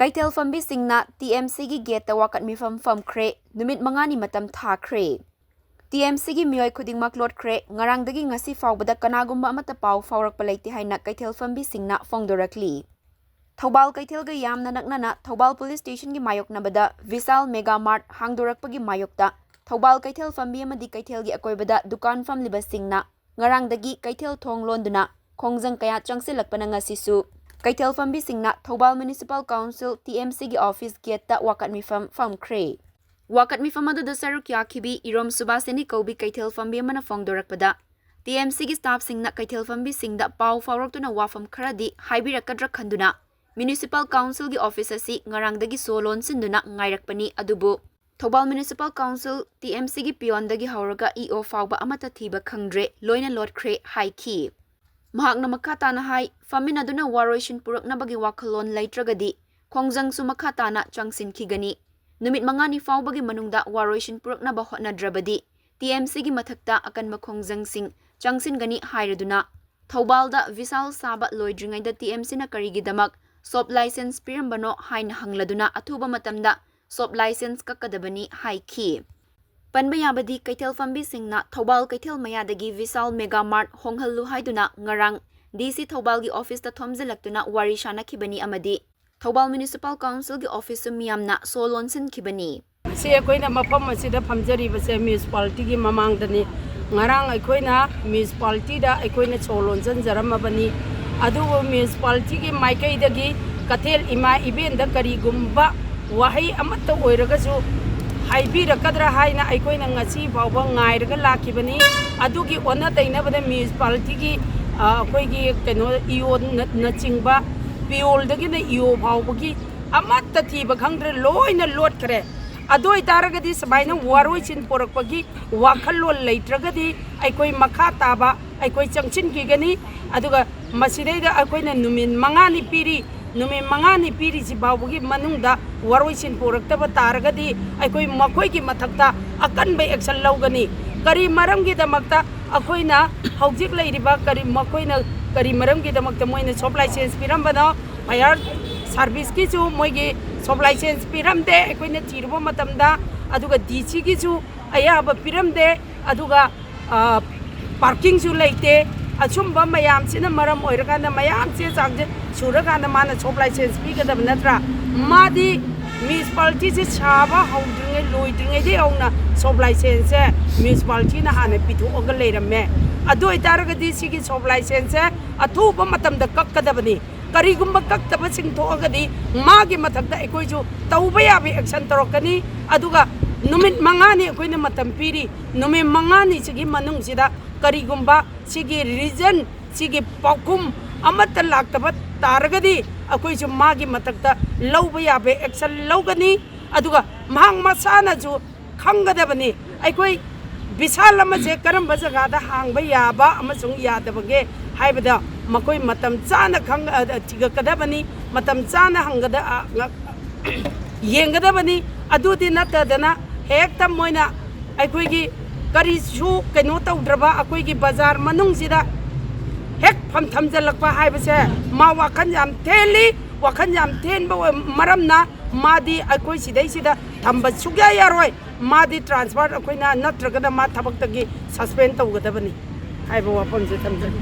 Kaitel fambi singna TMC gi gate wakat mi fam kre numit mangani matam tha kre. TMC gi mioi khuding maklot kre ngarang dagi ngasi fawbada kanagumba amata paw fawrak palaiti haina Kaitel fambi singna fongdorakli. Thoubal Kaitel ga yamna naknana Thoubal police station gi mayok nabada Vishal mega mart hangdorakpagi mayokta Thoubal Kaitel fambi amadi Kaitel gi akoybada dukan fam liba singna ngarang dagi Kaitel thong londuna khongjang kaya changsilakpana ngasisu. Kaitel fambi singna Thoubal Municipal Council TMC gi office gate ta wakat mi fam kre. Wakat mi fam adu da sarukya khibi irom subaseni kobi Kaitel fambi mana fongdorakpada. TMC gi staff singna Kaitel fambi singda paw fawraktuna wafam kharadi haibirakadra khanduna. Municipal Council gi office asi ngarang dagi solon sinduna ngairakpani adubu. Thoubal Municipal Council TMC gi pion dagi hauraga EO fawba amata thiba khangdre loina lotkre haiki. Mahakna makatana hai famina duna waroishin purakna bagi wakalon laitragadi khongjang su makatana changsin khigani numit mangani faw bagi manungda waroishin purakna ba hotna drabadi TMC gi mathakta akan makhongjang sing changsin gani hairaduna Thoubal da Vishal saba loidringai da TMC na karigi damak sop license pirambano haina hangladuna athuba matamda sop license kakadabani haiki. Panba yabadi Kaitel fambi singna Thoubal Kaitel mayadagi Vishal mega mart honghallu haiduna ngarang DC Thoubal gi office ta thomjalaktuna wari shana khibani amadi Thoubal Municipal Council gi office miyamna solon sin khibani. Se akoina mafam asida phamjari base municipality gi mamangdani ngarang akoina municipality da akoina solon janjaram abani adu municipality gi maikai dagi kathel ima event da kari gumba wahai amatta oiragasu haibirакadra haina aikoina ngasi fawba ngairaga lakibani adugi ona tainabada municipality gi akoigi keno io na chingba piol dagi na io fawbagi amatta thiba khangdre loina lot kare adoi taragadi sabaina waroi chin porakpagi wakhallol leitragadi aikoi makha taba aikoi changchin gigani aduga masideida akoina numin mangani piri nume mangani piri si bawbugi manungda waroisin poraktaba taragadi aikoi makoi gi mathakta akan be action lawgani kari maram gi damakta akoina haujik leiriba kari makoina kari maram gi damakta moina shop license pirambana fire service ki chu moigi shop license piramde akoina thiruba matamda aduga DC gi chu ayaba piramde aduga parking chu leite achumba mayam sina maram oiraganda mayam che changje suraganda mana shop license pi gadab natra madi municipality se chaba haudringe loidringe de auna shop license municipality na hane pitu oga leirame adoi taragadi sigi shop license athuba matam da kakkadabani karigumba kaktaba sing thogadi magi mathakda ekoiju tauba yabi action torokani aduga numit mangani ekoina matam piri numit mangani sigi manung sida karigumba sigi reason sigi pakum amata laktaba taragadi akoi ju magi matakta lawba yabe action lawgani aduga mahang masana ju khangadabani aikoi Vishal ama je karamba jaga da hangba yaba amasung yadabage haibada makoi matam chana khang tigakadabani matam chana hangada yengadabani adudi natadana hekta moina aikoi gi kari su keno tawdraba akoi gi bazar manung sida hek pham thamjalakpa haibase ma wakhan jam theli wakhan jam thenba maramna madi akoi sidai sida thamba sugya yaroi madi transfer akoina natragada ma thabaktagi suspend tawgadabani haiba wapon je thamjani.